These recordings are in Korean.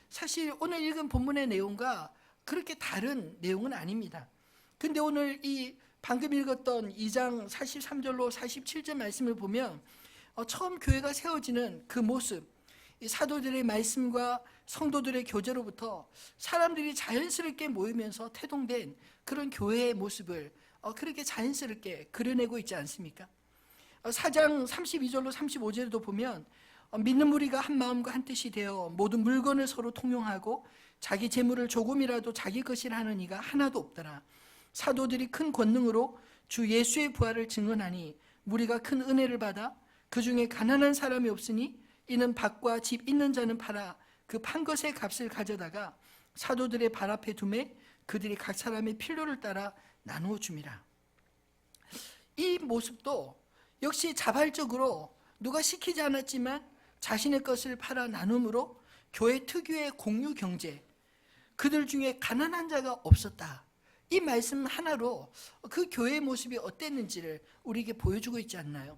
사실 오늘 읽은 본문의 내용과 그렇게 다른 내용은 아닙니다. 근데 오늘 이 방금 읽었던 2장 43절로 47절 말씀을 보면 처음 교회가 세워지는 그 모습, 이 사도들의 말씀과 성도들의 교제로부터 사람들이 자연스럽게 모이면서 태동된 그런 교회의 모습을 그렇게 자연스럽게 그려내고 있지 않습니까? 4장 32절로 35절에도 보면 믿는 무리가 한 마음과 한 뜻이 되어 모든 물건을 서로 통용하고 자기 재물을 조금이라도 자기 것이라 하는 이가 하나도 없더라. 사도들이 큰 권능으로 주 예수의 부활을 증언하니 무리가 큰 은혜를 받아 그 중에 가난한 사람이 없으니 이는 밭과 집 있는 자는 팔아 그 판 것의 값을 가져다가 사도들의 발 앞에 두매 그들이 각 사람의 필요를 따라 나누어 줌이라. 이 모습도 역시 자발적으로 누가 시키지 않았지만 자신의 것을 팔아 나눔으로 교회 특유의 공유 경제, 그들 중에 가난한 자가 없었다. 이 말씀 하나로 그 교회의 모습이 어땠는지를 우리에게 보여주고 있지 않나요?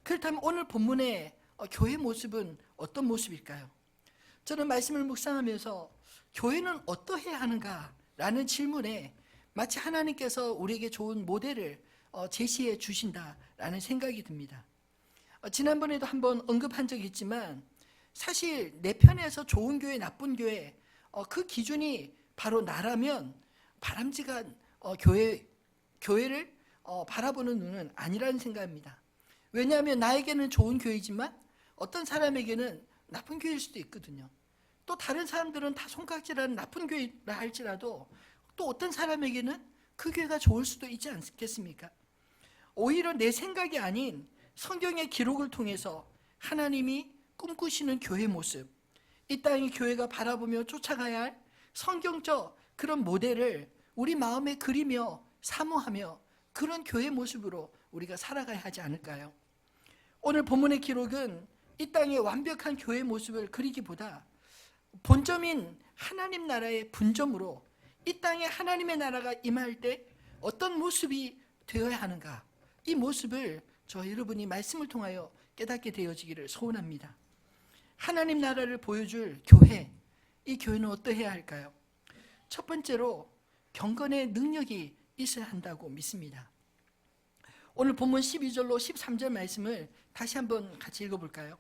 그렇다면 오늘 본문의 교회 모습은 어떤 모습일까요? 저는 말씀을 묵상하면서 교회는 어떠해야 하는가라는 질문에 마치 하나님께서 우리에게 좋은 모델을 제시해 주신다라는 생각이 듭니다. 지난번에도 한번 언급한 적이 있지만 사실 내 편에서 좋은 교회, 나쁜 교회 그 기준이 바로 나라면 바람직한 교회를 바라보는 눈은 아니라는 생각입니다. 왜냐하면 나에게는 좋은 교회지만 어떤 사람에게는 나쁜 교회일 수도 있거든요. 또 다른 사람들은 다 손가락질하는 나쁜 교회라 할지라도 또 어떤 사람에게는 그 교회가 좋을 수도 있지 않겠습니까? 오히려 내 생각이 아닌 성경의 기록을 통해서 하나님이 꿈꾸시는 교회 모습, 이 땅의 교회가 바라보며 쫓아가야 할 성경적 그런 모델을 우리 마음에 그리며 사모하며 그런 교회 모습으로 우리가 살아가야 하지 않을까요? 오늘 본문의 기록은 이 땅의 완벽한 교회 모습을 그리기보다 본점인 하나님 나라의 분점으로 이 땅에 하나님의 나라가 임할 때 어떤 모습이 되어야 하는가, 이 모습을 저 여러분이 말씀을 통하여 깨닫게 되어지기를 소원합니다. 하나님 나라를 보여줄 교회, 이 교회는 어떠해야 할까요? 첫 번째로 경건의 능력이 있어야 한다고 믿습니다. 오늘 본문 12절로 13절 말씀을 다시 한번 같이 읽어볼까요?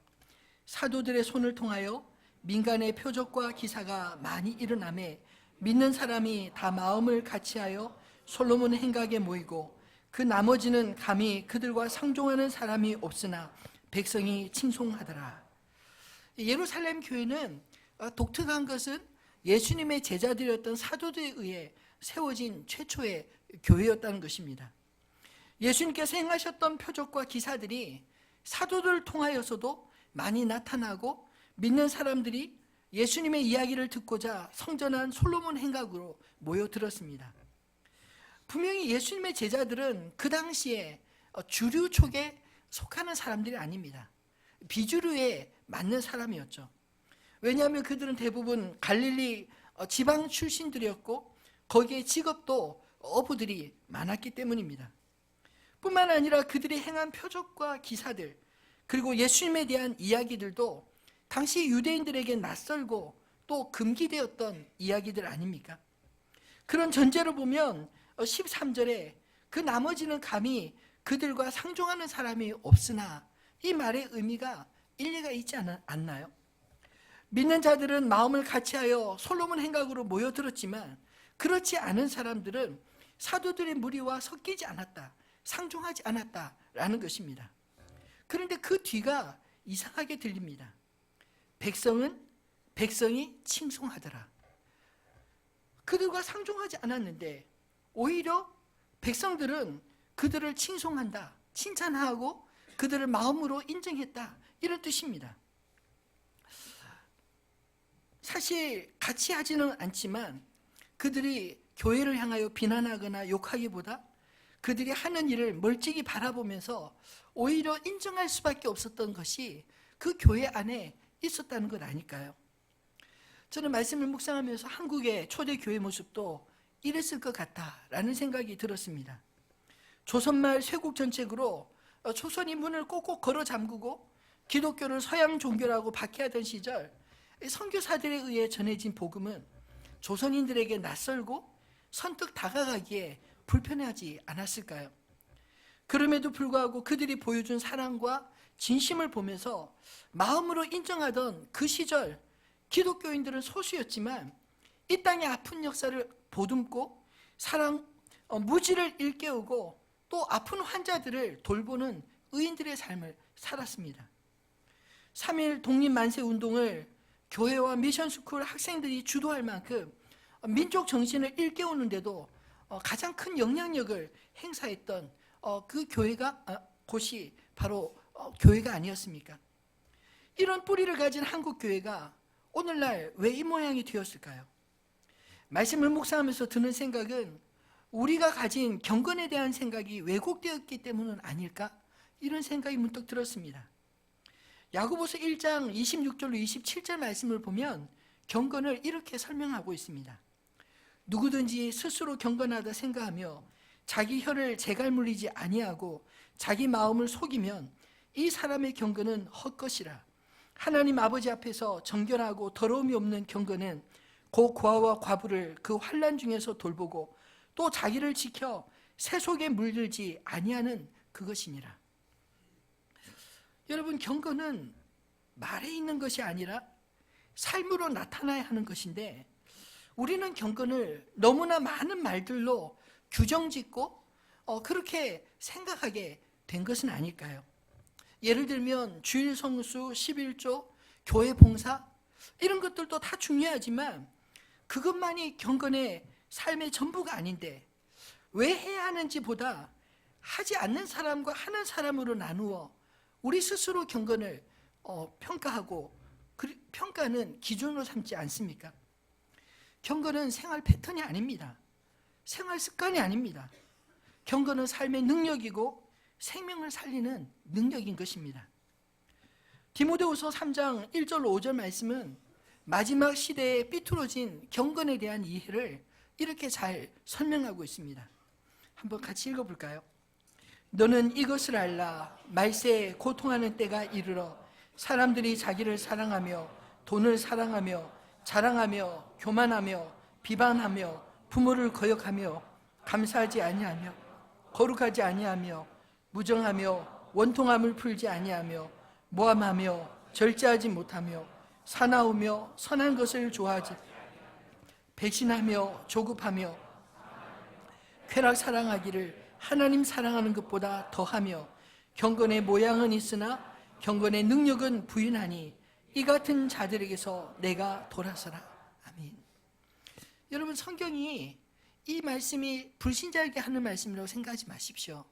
사도들의 손을 통하여 민간의 표적과 기사가 많이 일어나매 믿는 사람이 다 마음을 같이하여 솔로몬 행각에 모이고 그 나머지는 감히 그들과 상종하는 사람이 없으나 백성이 칭송하더라. 예루살렘 교회는 독특한 것은 예수님의 제자들이었던 사도들에 의해 세워진 최초의 교회였다는 것입니다. 예수님께서 행하셨던 표적과 기사들이 사도들을 통하여서도 많이 나타나고 믿는 사람들이 예수님의 이야기를 듣고자 성전한 솔로몬 행각으로 모여들었습니다. 분명히 예수님의 제자들은 그 당시에 주류 촉에 속하는 사람들이 아닙니다. 비주류에 맞는 사람이었죠. 왜냐하면 그들은 대부분 갈릴리 지방 출신들이었고 거기에 직업도 어부들이 많았기 때문입니다. 뿐만 아니라 그들이 행한 표적과 기사들, 그리고 예수님에 대한 이야기들도 당시 유대인들에게 낯설고 또 금기되었던 이야기들 아닙니까? 그런 전제로 보면 13절에 그 나머지는 감히 그들과 상종하는 사람이 없으나, 이 말의 의미가 일리가 있지 않나요? 믿는 자들은 마음을 같이하여 솔로몬 행각으로 모여들었지만 그렇지 않은 사람들은 사도들의 무리와 섞이지 않았다, 상종하지 않았다라는 것입니다. 그런데 그 뒤가 이상하게 들립니다. 백성이 칭송하더라. 그들과 상종하지 않았는데 오히려 백성들은 그들을 칭송한다, 칭찬하고 그들을 마음으로 인정했다, 이런 뜻입니다. 사실 같이 하지는 않지만 그들이 교회를 향하여 비난하거나 욕하기보다 그들이 하는 일을 멀찍이 바라보면서 오히려 인정할 수밖에 없었던 것이 그 교회 안에 있었다는 것 아닐까요? 저는 말씀을 묵상하면서 한국의 초대 교회 모습도 이랬을 것 같다라는 생각이 들었습니다. 조선말 쇄국 정책으로 조선이 문을 꼭꼭 걸어 잠그고 기독교를 서양 종교라고 박해하던 시절, 선교사들에 의해 전해진 복음은 조선인들에게 낯설고 선뜻 다가가기에 불편하지 않았을까요? 그럼에도 불구하고 그들이 보여준 사랑과 진심을 보면서 마음으로 인정하던 그 시절 기독교인들은 소수였지만 이 땅의 아픈 역사를 보듬고 사랑, 무지를 일깨우고 또 아픈 환자들을 돌보는 의인들의 삶을 살았습니다. 3.1 독립만세운동을 교회와 미션스쿨 학생들이 주도할 만큼 민족 정신을 일깨우는데도 가장 큰 영향력을 행사했던 그 곳이 바로 교회가 아니었습니까? 이런 뿌리를 가진 한국 교회가 오늘날 왜 이 모양이 되었을까요? 말씀을 묵상하면서 드는 생각은 우리가 가진 경건에 대한 생각이 왜곡되었기 때문은 아닐까? 이런 생각이 문득 들었습니다. 야고보서 1장 26절로 27절 말씀을 보면 경건을 이렇게 설명하고 있습니다. 누구든지 스스로 경건하다 생각하며 자기 혀를 재갈 물리지 아니하고 자기 마음을 속이면 이 사람의 경건은 헛것이라. 하나님 아버지 앞에서 정결하고 더러움이 없는 경건은 고 고아와 과부를 그 환난 중에서 돌보고 또 자기를 지켜 새 속에 물들지 아니하는 그것이니라. 여러분, 경건은 말에 있는 것이 아니라 삶으로 나타나야 하는 것인데 우리는 경건을 너무나 많은 말들로 규정짓고 그렇게 생각하게 된 것은 아닐까요? 예를 들면 주일 성수, 11조, 교회 봉사 이런 것들도 다 중요하지만 그것만이 경건의 삶의 전부가 아닌데 왜 해야 하는지 보다 하지 않는 사람과 하는 사람으로 나누어 우리 스스로 경건을 평가하고 평가는 기준으로 삼지 않습니까? 경건은 생활 패턴이 아닙니다. 생활 습관이 아닙니다. 경건은 삶의 능력이고 생명을 살리는 능력인 것입니다. 디모데후서 3장 1절 5절 말씀은 마지막 시대에 삐뚤어진 경건에 대한 이해를 이렇게 잘 설명하고 있습니다. 한번 같이 읽어볼까요? 너는 이것을 알라. 말세에 고통하는 때가 이르러 사람들이 자기를 사랑하며 돈을 사랑하며 자랑하며 교만하며 비방하며 부모를 거역하며 감사하지 아니하며 거룩하지 아니하며 무정하며 원통함을 풀지 아니하며 모함하며 절제하지 못하며 사나우며 선한 것을 좋아하지 배신하며 조급하며 쾌락 사랑하기를 하나님 사랑하는 것보다 더하며 경건의 모양은 있으나 경건의 능력은 부인하니 이 같은 자들에게서 내가 돌아서라. 아멘. 여러분, 성경이 이 말씀이 불신자에게 하는 말씀이라고 생각하지 마십시오.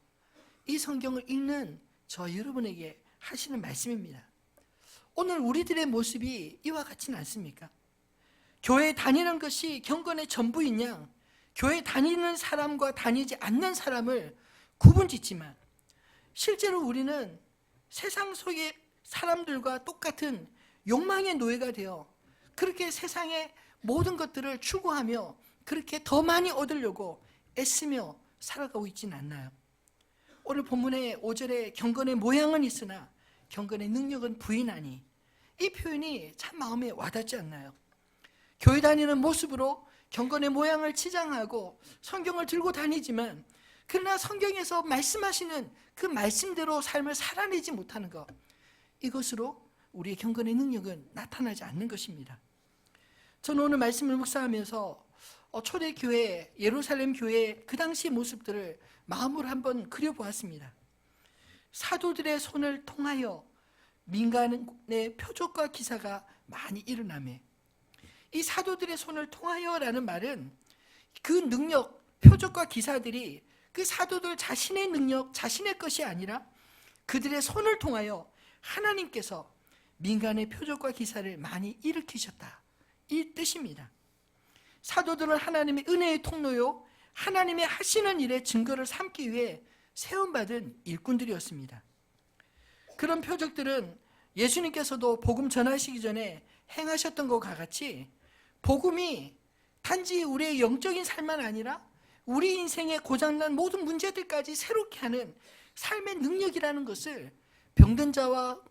이 성경을 읽는 저 여러분에게 하시는 말씀입니다. 오늘 우리들의 모습이 이와 같지는 않습니까? 교회에 다니는 것이 경건의 전부인 양 교회 다니는 사람과 다니지 않는 사람을 구분짓지만 실제로 우리는 세상 속의 사람들과 똑같은 욕망의 노예가 되어 그렇게 세상의 모든 것들을 추구하며 그렇게 더 많이 얻으려고 애쓰며 살아가고 있지는 않나요? 오늘 본문의 5절에 경건의 모양은 있으나 경건의 능력은 부인하니 이 표현이 참 마음에 와닿지 않나요? 교회 다니는 모습으로 경건의 모양을 치장하고 성경을 들고 다니지만 그러나 성경에서 말씀하시는 그 말씀대로 삶을 살아내지 못하는 것, 이것으로 우리의 경건의 능력은 나타나지 않는 것입니다. 저는 오늘 말씀을 묵상하면서 초대교회, 예루살렘 교회의 그 당시 모습들을 마음으로 한번 그려보았습니다. 사도들의 손을 통하여 민간의 표적과 기사가 많이 일어나며 이 사도들의 손을 통하여라는 말은 그 능력, 표적과 기사들이 그 사도들 자신의 능력, 자신의 것이 아니라 그들의 손을 통하여 하나님께서 민간의 표적과 기사를 많이 일으키셨다, 이 뜻입니다. 사도들은 하나님의 은혜의 통로요 하나님의 하시는 일의 증거를 삼기 위해 세움받은 일꾼들이었습니다. 그런 표적들은 예수님께서도 복음 전하시기 전에 행하셨던 것과 같이 복음이 단지 우리의 영적인 삶만 아니라 우리 인생에 고장난 모든 문제들까지 새롭게 하는 삶의 능력이라는 것을 병든 자와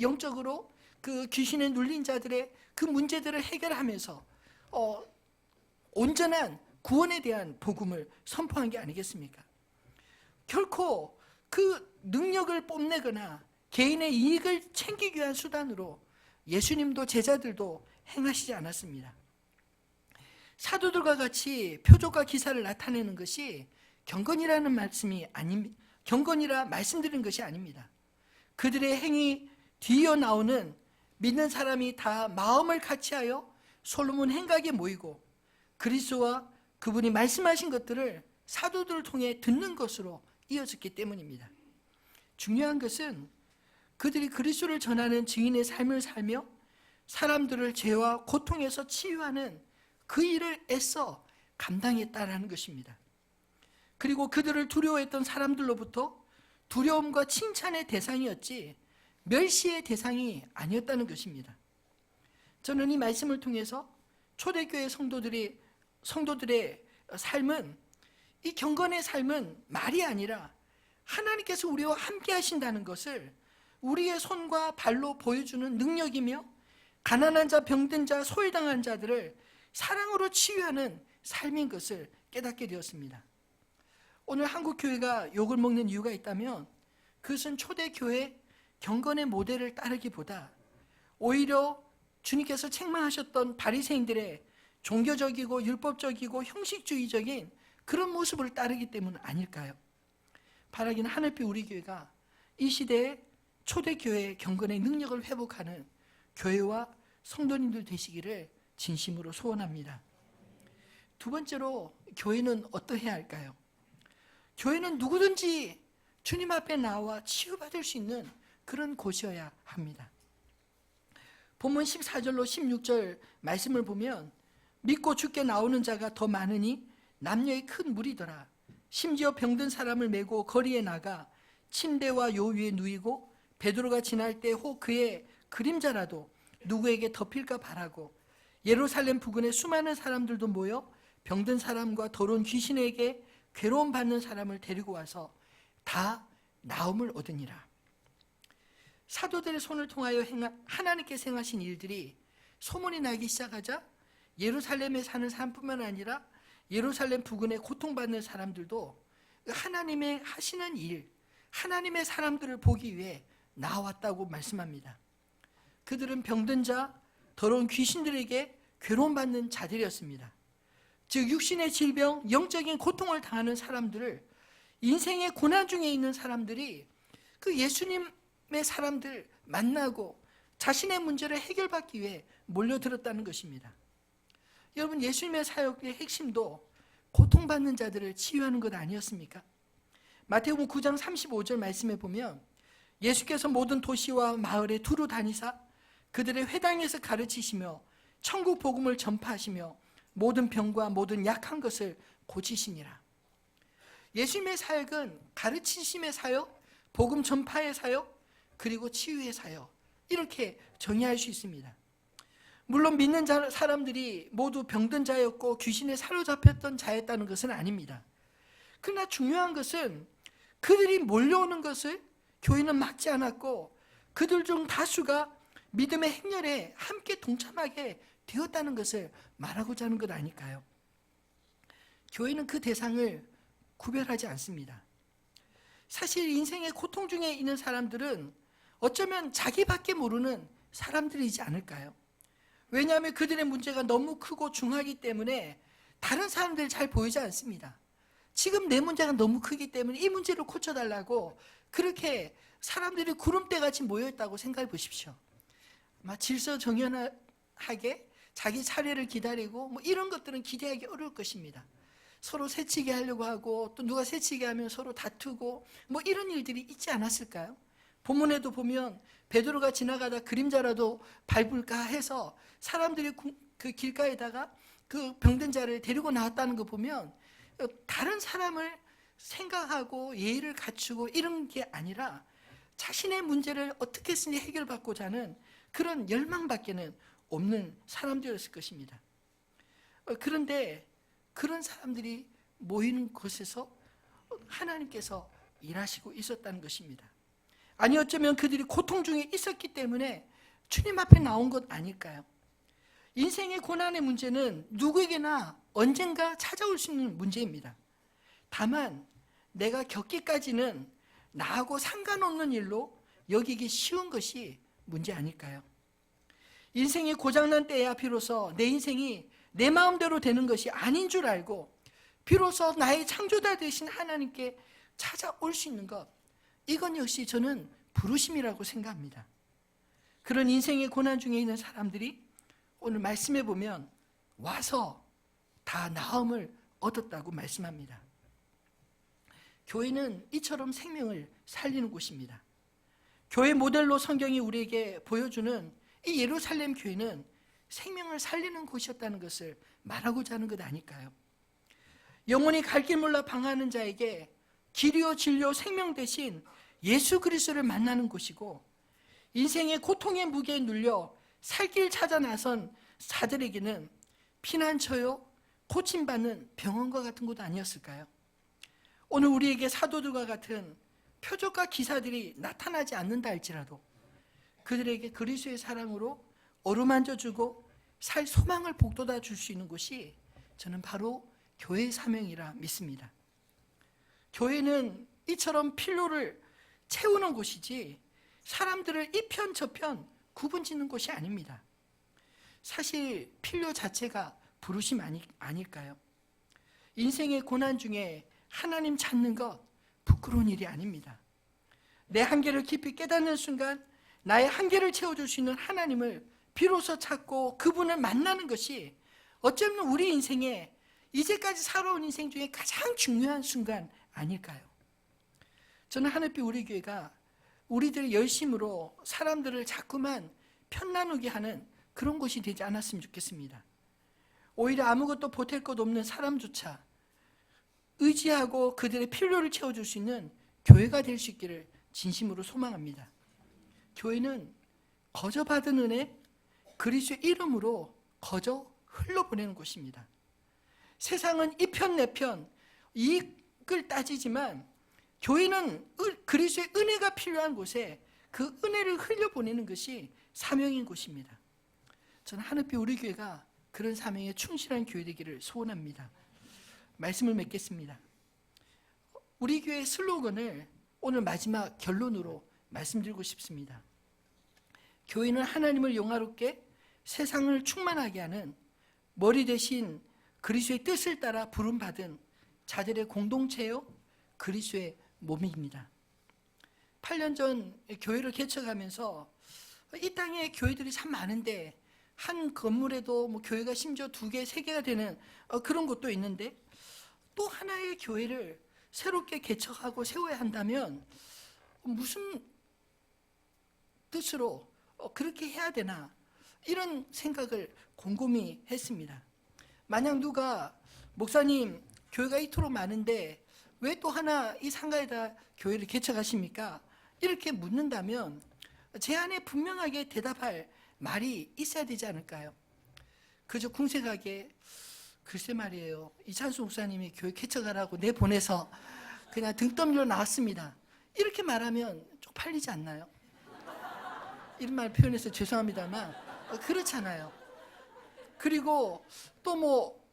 영적으로 그 귀신에 눌린 자들의 그 문제들을 해결하면서 온전한 구원에 대한 복음을 선포한 게 아니겠습니까? 결코 그 능력을 뽐내거나 개인의 이익을 챙기기 위한 수단으로 예수님도 제자들도 행하시지 않았습니다. 사도들과 같이 표적과 기사를 나타내는 것이 경건이라는 말씀이 경건이라 말씀드린 것이 아닙니다. 그들의 행위 뒤이어 나오는 믿는 사람이 다 마음을 같이하여 솔로몬 행각에 모이고 그리스도와 그분이 말씀하신 것들을 사도들을 통해 듣는 것으로 이어졌기 때문입니다. 중요한 것은 그들이 그리스도를 전하는 증인의 삶을 살며 사람들을 죄와 고통에서 치유하는 그 일을 애써 감당했다라는 것입니다. 그리고 그들을 두려워했던 사람들로부터 두려움과 칭찬의 대상이었지 멸시의 대상이 아니었다는 것입니다. 저는 이 말씀을 통해서 초대교회 성도들의 삶은, 이 경건의 삶은 말이 아니라 하나님께서 우리와 함께 하신다는 것을 우리의 손과 발로 보여주는 능력이며 가난한 자, 병든 자, 소외당한 자들을 사랑으로 치유하는 삶인 것을 깨닫게 되었습니다. 오늘 한국 교회가 욕을 먹는 이유가 있다면 그것은 초대교회 경건의 모델을 따르기보다 오히려 주님께서 책망하셨던 바리새인들의 종교적이고 율법적이고 형식주의적인 그런 모습을 따르기 때문 아닐까요? 바라기는 하늘빛 우리 교회가 이 시대에 초대교회의 경건의 능력을 회복하는 교회와 성도님들 되시기를 진심으로 소원합니다. 두 번째로 교회는 어떠해야 할까요? 교회는 누구든지 주님 앞에 나와 치유받을 수 있는 그런 곳이어야 합니다. 본문 14절로 16절 말씀을 보면 믿고 주께 나오는 자가 더 많으니 남녀의 큰 무리더라. 심지어 병든 사람을 메고 거리에 나가 침대와 요 위에 누이고 베드로가 지날 때 혹 그의 그림자라도 누구에게 덮일까 바라고 예루살렘 부근에 수많은 사람들도 모여 병든 사람과 더러운 귀신에게 괴로움 받는 사람을 데리고 와서 다 나음을 얻으니라. 사도들의 손을 통하여 하나님께서 행하신 일들이 소문이 나기 시작하자 예루살렘에 사는 사람뿐만 아니라 예루살렘 부근에 고통받는 사람들도 하나님의 하시는 일, 하나님의 사람들을 보기 위해 나왔다고 말씀합니다. 그들은 병든 자, 더러운 귀신들에게 괴로움받는 자들이었습니다. 즉 육신의 질병, 영적인 고통을 당하는 사람들을, 인생의 고난 중에 있는 사람들이 그 예수님의 사람들 만나고 자신의 문제를 해결받기 위해 몰려들었다는 것입니다. 여러분, 예수님의 사역의 핵심도 고통받는 자들을 치유하는 것 아니었습니까? 마태복음 9장 35절 말씀에 보면 예수께서 모든 도시와 마을에 두루 다니사 그들의 회당에서 가르치시며 천국 복음을 전파하시며 모든 병과 모든 약한 것을 고치시니라. 예수님의 사역은 가르치심의 사역, 복음 전파의 사역, 그리고 치유의 사역, 이렇게 정의할 수 있습니다. 물론 믿는 사람들이 모두 병든 자였고 귀신에 사로잡혔던 자였다는 것은 아닙니다. 그러나 중요한 것은 그들이 몰려오는 것을 교회는 막지 않았고 그들 중 다수가 믿음의 행렬에 함께 동참하게 되었다는 것을 말하고자 하는 것 아닐까요? 교회는 그 대상을 구별하지 않습니다. 사실 인생의 고통 중에 있는 사람들은 어쩌면 자기밖에 모르는 사람들이지 않을까요? 왜냐하면 그들의 문제가 너무 크고 중하기 때문에 다른 사람들이 잘 보이지 않습니다. 지금 내 문제가 너무 크기 때문에 이 문제를 고쳐달라고 그렇게 사람들이 구름대같이 모여있다고 생각해 보십시오. 질서정연하게 자기 차례를 기다리고 이런 것들은 기대하기 어려울 것입니다. 서로 새치게 하려고 하고 또 누가 새치게 하면 서로 다투고 이런 일들이 있지 않았을까요? 본문에도 보면 베드로가 지나가다 그림자라도 밟을까 해서 사람들이 그 길가에다가 그 병든 자를 데리고 나왔다는 거 보면 다른 사람을 생각하고 예의를 갖추고 이런 게 아니라 자신의 문제를 어떻게 쓰니 해결받고자 하는 그런 열망밖에는 없는 사람들이었을 것입니다. 그런데 그런 사람들이 모이는 곳에서 하나님께서 일하시고 있었다는 것입니다. 아니 어쩌면 그들이 고통 중에 있었기 때문에 주님 앞에 나온 것 아닐까요? 인생의 고난의 문제는 누구에게나 언젠가 찾아올 수 있는 문제입니다. 다만 내가 겪기까지는 나하고 상관없는 일로 여기기 쉬운 것이 문제 아닐까요? 인생이 고장난 때야 비로소 내 인생이 내 마음대로 되는 것이 아닌 줄 알고 비로소 나의 창조자 되신 하나님께 찾아올 수 있는 것, 이건 역시 저는 부르심이라고 생각합니다. 그런 인생의 고난 중에 있는 사람들이 오늘 말씀해 보면 와서 다 나음을 얻었다고 말씀합니다. 교회는 이처럼 생명을 살리는 곳입니다. 교회 모델로 성경이 우리에게 보여주는 이 예루살렘 교회는 생명을 살리는 곳이었다는 것을 말하고자 하는 것 아닐까요? 영원히 갈 길 몰라 방황하는 자에게 길이요 진리요 생명 대신 예수 그리스도를 만나는 곳이고, 인생의 고통의 무게에 눌려 살 길 찾아 나선 자들에게는 피난처요 고침받는 병원과 같은 곳 아니었을까요? 오늘 우리에게 사도들과 같은 표적과 기사들이 나타나지 않는다 할지라도 그들에게 그리스도의 사랑으로 어루만져주고 살 소망을 북돋아 줄 수 있는 곳이 저는 바로 교회의 사명이라 믿습니다. 교회는 이처럼 필요를 채우는 곳이지 사람들을 이편 저편 구분짓는 곳이 아닙니다. 사실 필요 자체가 부르심 아닐까요? 인생의 고난 중에 하나님 찾는 것 부끄러운 일이 아닙니다. 내 한계를 깊이 깨닫는 순간 나의 한계를 채워줄 수 있는 하나님을 비로소 찾고 그분을 만나는 것이 어쩌면 우리 인생에 이제까지 살아온 인생 중에 가장 중요한 순간 아닐까요? 저는 하늘빛 우리 교회가 우리들의 열심으로 사람들을 자꾸만 편나누게 하는 그런 곳이 되지 않았으면 좋겠습니다. 오히려 아무것도 보탤 것 없는 사람조차 의지하고 그들의 필요를 채워줄 수 있는 교회가 될 수 있기를 진심으로 소망합니다. 교회는 거저 받은 은혜, 그리스도의 이름으로 거저 흘러보내는 곳입니다. 세상은 이편 내편 이익을 따지지만 교회는 그리스도의 은혜가 필요한 곳에 그 은혜를 흘려보내는 것이 사명인 곳입니다. 저는 하늘빛 우리 교회가 그런 사명에 충실한 교회 되기를 소원합니다. 말씀을 맺겠습니다. 우리 교회의 슬로건을 오늘 마지막 결론으로 말씀드리고 싶습니다. 교회는 하나님을 영화롭게 세상을 충만하게 하는 머리 대신 그리스도의 뜻을 따라 부름받은 자들의 공동체요 그리스도의 몸입니다. 8년 전 교회를 개척하면서 이 땅에 교회들이 참 많은데 한 건물에도 뭐 교회가 심지어 2개, 3개가 되는 그런 곳도 있는데 또 하나의 교회를 새롭게 개척하고 세워야 한다면 무슨 뜻으로 그렇게 해야 되나 이런 생각을 곰곰이 했습니다. 만약 누가 목사님 교회가 이토록 많은데 왜 또 하나 이 상가에다 교회를 개척하십니까? 이렇게 묻는다면 제 안에 분명하게 대답할 말이 있어야 되지 않을까요? 그저 궁색하게 글쎄 말이에요, 이찬수 목사님이 교회 개척하라고 내보내서 그냥 등 떠밀려 나왔습니다, 이렇게 말하면 쪽팔리지 않나요? 이런 말 표현해서 죄송합니다만 그렇잖아요. 그리고 또 뭐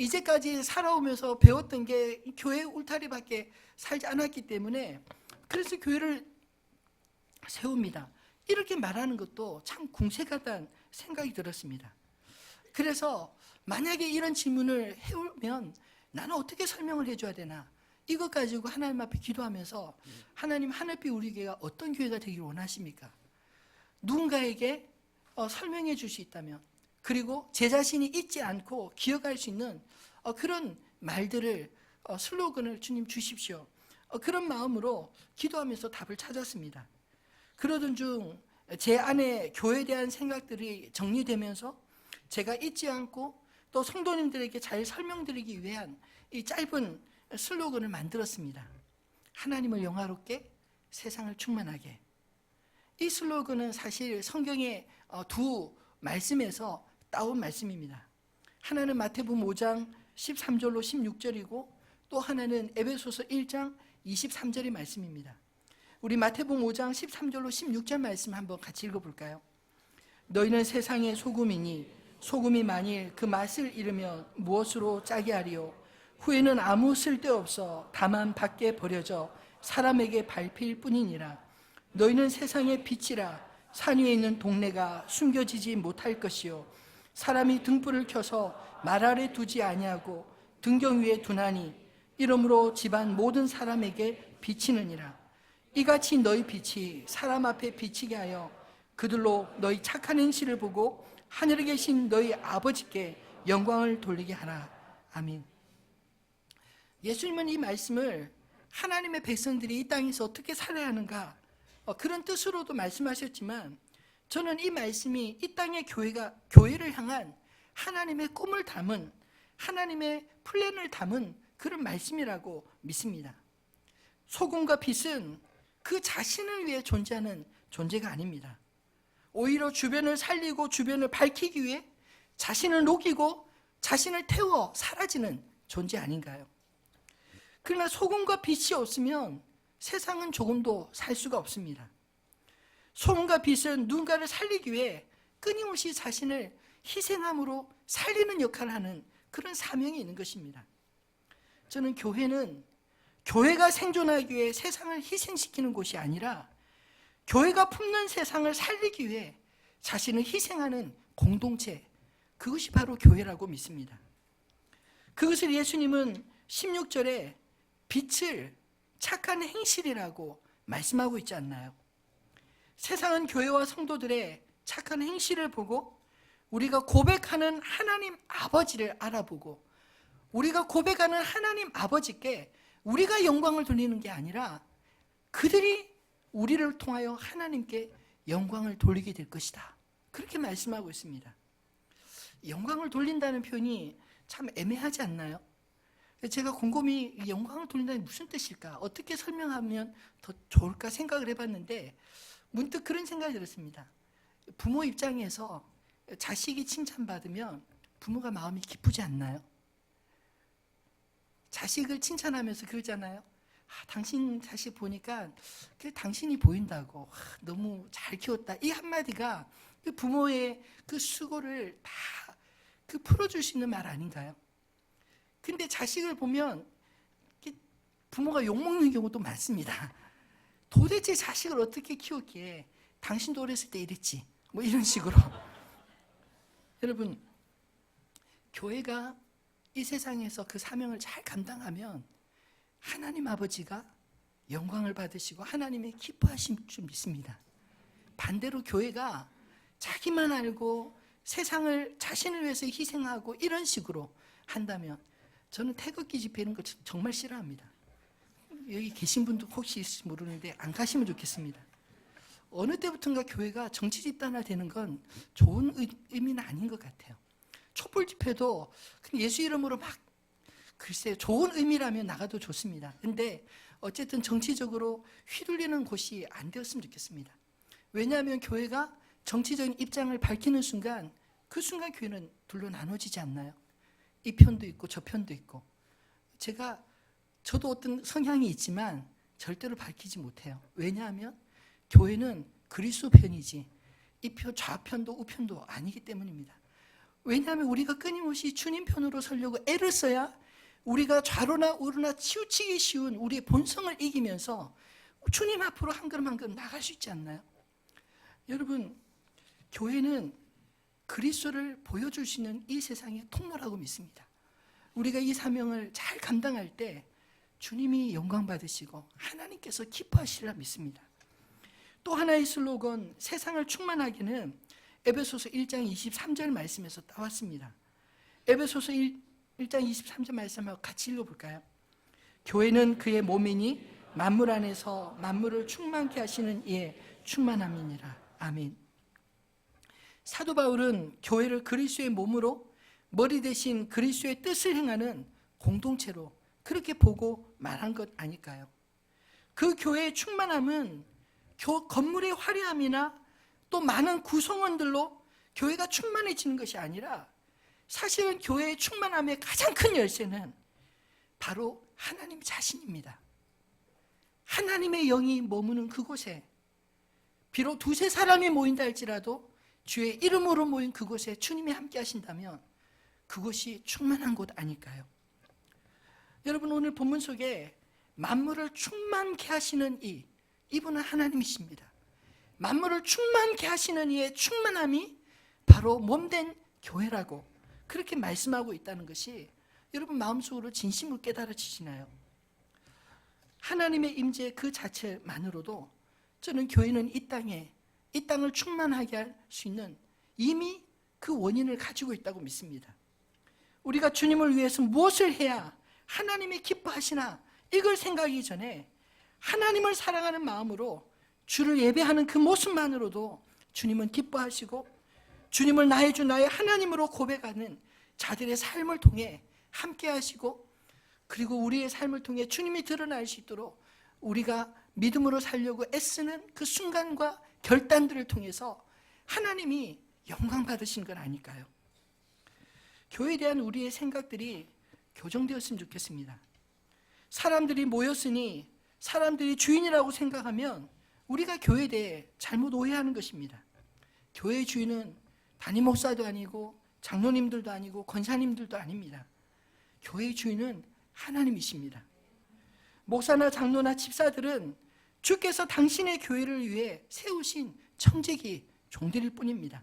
이제까지 살아오면서 배웠던 게 교회 울타리밖에 살지 않았기 때문에 그래서 교회를 세웁니다, 이렇게 말하는 것도 참 궁색하다는 생각이 들었습니다. 그래서 만약에 이런 질문을 해오면 나는 어떻게 설명을 해줘야 되나, 이것 가지고 하나님 앞에 기도하면서 하나님, 하늘빛 우리 교회가 어떤 교회가 되기를 원하십니까? 누군가에게 설명해 줄 수 있다면, 그리고 제 자신이 잊지 않고 기억할 수 있는 그런 말들을 슬로건을 주님 주십시오, 그런 마음으로 기도하면서 답을 찾았습니다. 그러던 중 제 안에 교회에 대한 생각들이 정리되면서 제가 잊지 않고 또 성도님들에게 잘 설명드리기 위한 이 짧은 슬로건을 만들었습니다. 하나님을 영화롭게 세상을 충만하게. 이 슬로건은 사실 성경의 2 말씀에서 따온 말씀입니다. 하나는 마태복음 5장 13절로 16절이고 또 하나는 에베소서 1장 23절의 말씀입니다. 우리 마태복음 5장 13절로 16절 말씀 한번 같이 읽어볼까요? 너희는 세상의 소금이니 소금이 만일 그 맛을 잃으면 무엇으로 짜게 하리요? 후에는 아무 쓸데없어 다만 밖에 버려져 사람에게 밟힐 뿐이니라. 너희는 세상의 빛이라. 산 위에 있는 동네가 숨겨지지 못할 것이요 사람이 등불을 켜서 말 아래 두지 아니하고 등경 위에 두나니 이러므로 집안 모든 사람에게 비치느니라. 이같이 너희 빛이 사람 앞에 비치게 하여 그들로 너희 착한 행실을 보고 하늘에 계신 너희 아버지께 영광을 돌리게 하라. 아멘. 예수님은 이 말씀을 하나님의 백성들이 이 땅에서 어떻게 살아야 하는가 그런 뜻으로도 말씀하셨지만, 저는 이 말씀이 이 땅의 교회를 향한 하나님의 꿈을 담은, 하나님의 플랜을 담은 그런 말씀이라고 믿습니다. 소금과 빛은 그 자신을 위해 존재하는 존재가 아닙니다. 오히려 주변을 살리고 주변을 밝히기 위해 자신을 녹이고 자신을 태워 사라지는 존재 아닌가요? 그러나 소금과 빛이 없으면 세상은 조금도 살 수가 없습니다. 소금과 빛은 누군가를 살리기 위해 끊임없이 자신을 희생함으로 살리는 역할을 하는 그런 사명이 있는 것입니다. 저는 교회가 생존하기 위해 세상을 희생시키는 곳이 아니라 교회가 품는 세상을 살리기 위해 자신을 희생하는 공동체, 그것이 바로 교회라고 믿습니다. 그것을 예수님은 16절에 빛을 착한 행실이라고 말씀하고 있지 않나요? 세상은 교회와 성도들의 착한 행실을 보고 우리가 고백하는 하나님 아버지를 알아보고 우리가 고백하는 하나님 아버지께 우리가 영광을 돌리는 게 아니라 그들이 우리를 통하여 하나님께 영광을 돌리게 될 것이다, 그렇게 말씀하고 있습니다. 영광을 돌린다는 표현이 참 애매하지 않나요? 제가 곰곰이 영광을 돌린다는 무슨 뜻일까, 어떻게 설명하면 더 좋을까 생각을 해봤는데 문득 그런 생각이 들었습니다. 부모 입장에서 자식이 칭찬받으면 부모가 마음이 기쁘지 않나요? 자식을 칭찬하면서 그러잖아요. 당신 자식 보니까 당신이 보인다고, 너무 잘 키웠다, 이 한마디가 그 부모의 그 수고를 다 풀어줄 수 있는 말 아닌가요? 근데 자식을 보면 부모가 욕먹는 경우도 많습니다. 도대체 자식을 어떻게 키웠기에 당신도 어렸을 때 이랬지, 뭐 이런 식으로. 여러분, 교회가 이 세상에서 그 사명을 잘 감당하면 하나님 아버지가 영광을 받으시고 하나님의 기뻐하심 줄 믿습니다. 반대로 교회가 자기만 알고 세상을 자신을 위해서 희생하고 이런 식으로 한다면 저는 태극기 집회 이런 거 정말 싫어합니다. 여기 계신 분도 혹시 있을지 모르는데 안 가시면 좋겠습니다. 어느 때부턴가 교회가 정치 집단화 되는 건 좋은 의미는 아닌 것 같아요. 촛불 집회도 예수 이름으로 막, 글쎄 좋은 의미라면 나가도 좋습니다. 근데 어쨌든 정치적으로 휘둘리는 곳이 안 되었으면 좋겠습니다. 왜냐하면 교회가 정치적인 입장을 밝히는 순간 그 순간 교회는 둘로 나눠지지 않나요? 이 편도 있고 저 편도 있고. 저도 어떤 성향이 있지만 절대로 밝히지 못해요. 왜냐하면 교회는 그리스도 편이지 이 편 좌편도 우편도 아니기 때문입니다. 왜냐하면 우리가 끊임없이 주님 편으로 서려고 애를 써야 우리가 좌로나 우로나 치우치기 쉬운 우리의 본성을 이기면서 주님 앞으로 한 걸음 한 걸음 나갈 수 있지 않나요? 여러분, 교회는 그리스도를 보여줄 수 있는 이 세상의 통로라고 믿습니다. 우리가 이 사명을 잘 감당할 때 주님이 영광 받으시고 하나님께서 기뻐하시리라 믿습니다. 또 하나의 슬로건, 세상을 충만하기는 에베소서 1장 23절 말씀에서 따왔습니다. 에베소서 1장 23절 말씀을 같이 읽어볼까요? 교회는 그의 몸이니 만물 안에서 만물을 충만케 하시는 이의 충만함이니라. 아멘. 사도 바울은 교회를 그리스도의 몸으로 머리 대신 그리스도의 뜻을 행하는 공동체로 그렇게 보고 말한 것 아닐까요? 그 교회의 충만함은 건물의 화려함이나 또 많은 구성원들로 교회가 충만해지는 것이 아니라 사실은 교회의 충만함의 가장 큰 열쇠는 바로 하나님 자신입니다. 하나님의 영이 머무는 그곳에, 비록 두세 사람이 모인다 할지라도 주의 이름으로 모인 그곳에 주님이 함께 하신다면 그곳이 충만한 곳 아닐까요? 여러분, 오늘 본문 속에 만물을 충만케 하시는 이분은 하나님이십니다. 만물을 충만케 하시는 이의 충만함이 바로 몸된 교회라고 그렇게 말씀하고 있다는 것이 여러분 마음속으로 진심으로 깨달아지시나요? 하나님의 임재 그 자체만으로도 저는 교회는 이 땅을 충만하게 할 수 있는 이미 그 원인을 가지고 있다고 믿습니다. 우리가 주님을 위해서 무엇을 해야 하나님이 기뻐하시나 이걸 생각하기 전에 하나님을 사랑하는 마음으로 주를 예배하는 그 모습만으로도 주님은 기뻐하시고 주님을 나의 주 나의 하나님으로 고백하는 자들의 삶을 통해 함께 하시고, 그리고 우리의 삶을 통해 주님이 드러날 수 있도록 우리가 믿음으로 살려고 애쓰는 그 순간과 결단들을 통해서 하나님이 영광 받으신 건 아닐까요? 교회에 대한 우리의 생각들이 교정되었으면 좋겠습니다. 사람들이 모였으니 사람들이 주인이라고 생각하면 우리가 교회에 대해 잘못 오해하는 것입니다. 교회의 주인은 담임 목사도 아니고 장로님들도 아니고 권사님들도 아닙니다. 교회의 주인은 하나님이십니다. 목사나 장로나 집사들은 주께서 당신의 교회를 위해 세우신 청지기 종들일 뿐입니다.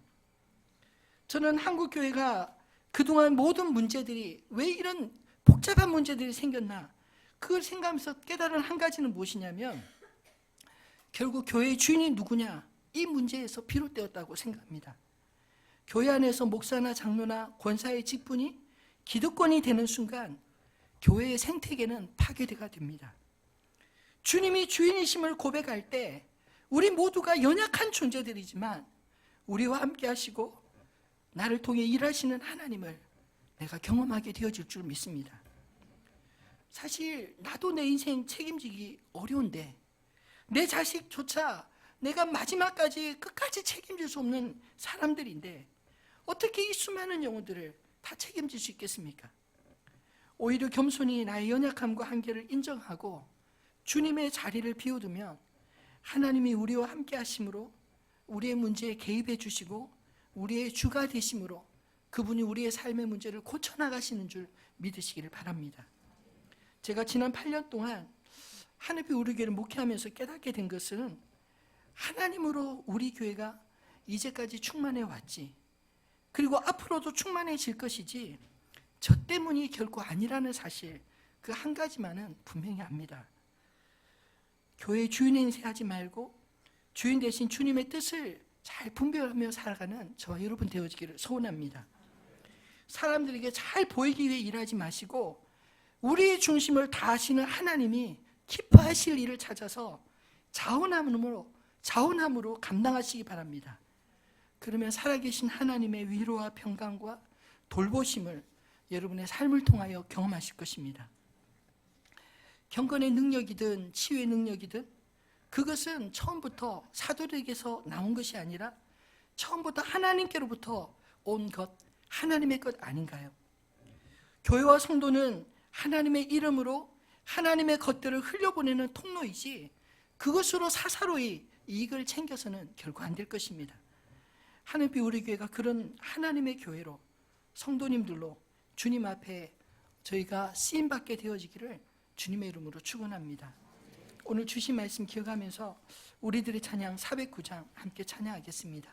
저는 한국 교회가 그동안 모든 문제들이 왜 이런 복잡한 문제들이 생겼나, 그걸 생각하면서 깨달은 한 가지는 무엇이냐면 결국 교회의 주인이 누구냐, 이 문제에서 비롯되었다고 생각합니다. 교회 안에서 목사나 장로나 권사의 직분이 기득권이 되는 순간 교회의 생태계는 파괴가 됩니다. 주님이 주인이심을 고백할 때 우리 모두가 연약한 존재들이지만 우리와 함께 하시고 나를 통해 일하시는 하나님을 내가 경험하게 되어질 줄 믿습니다. 사실 나도 내 인생 책임지기 어려운데 내 자식조차 내가 마지막까지 끝까지 책임질 수 없는 사람들인데 어떻게 이 수많은 영혼들을 다 책임질 수 있겠습니까? 오히려 겸손히 나의 연약함과 한계를 인정하고 주님의 자리를 비워두면 하나님이 우리와 함께 하심으로 우리의 문제에 개입해 주시고 우리의 주가 되심으로 그분이 우리의 삶의 문제를 고쳐나가시는 줄 믿으시기를 바랍니다. 제가 지난 8년 동안 하늘빛 우리 교회를 목회하면서 깨닫게 된 것은 하나님으로 우리 교회가 이제까지 충만해 왔지, 그리고 앞으로도 충만해질 것이지 저 때문이 결코 아니라는 사실, 그 한 가지만은 분명히 압니다. 교회의 주인 행세하지 말고 주인 대신 주님의 뜻을 잘 분별하며 살아가는 저와 여러분 되어지기를 소원합니다. 사람들에게 잘 보이기 위해 일하지 마시고 우리의 중심을 다하시는 하나님이 기뻐하실 일을 찾아서 자원함으로 감당하시기 바랍니다. 그러면 살아계신 하나님의 위로와 평강과 돌보심을 여러분의 삶을 통하여 경험하실 것입니다. 경건의 능력이든 치유의 능력이든 그것은 처음부터 사도들에게서 나온 것이 아니라 처음부터 하나님께로부터 온 것, 하나님의 것 아닌가요? 교회와 성도는 하나님의 이름으로 하나님의 것들을 흘려보내는 통로이지 그것으로 사사로이 이익을 챙겨서는 결코 안 될 것입니다. 하늘빛 우리 교회가 그런 하나님의 교회로 성도님들로 주님 앞에 저희가 쓰임받게 되어지기를 주님의 이름으로 축원합니다. 오늘 주신 말씀 기억하면서 우리들의 찬양 409장 함께 찬양하겠습니다.